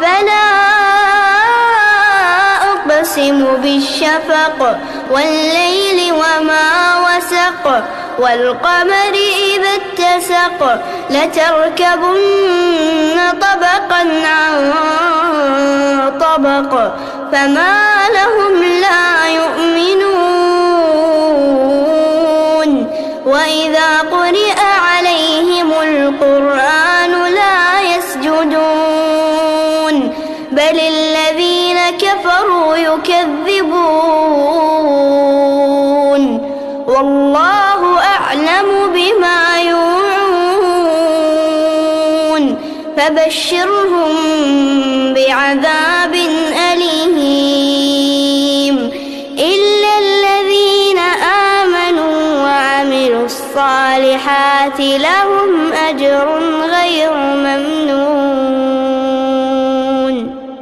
فلا أقسم بالشفق والليل وما وسق والقمر إذا اتسق لتركبن طبقا عن طبق فما لهم لا يؤمنون وإذا قرئ عليهم القرآن لا يسجدون بل الذين كفروا يكذبون والله أعلم بما يوعون فبشرهم بعذاب أليم إلا الذين آمنوا وعملوا الصالحات لهم أجر غير ممنون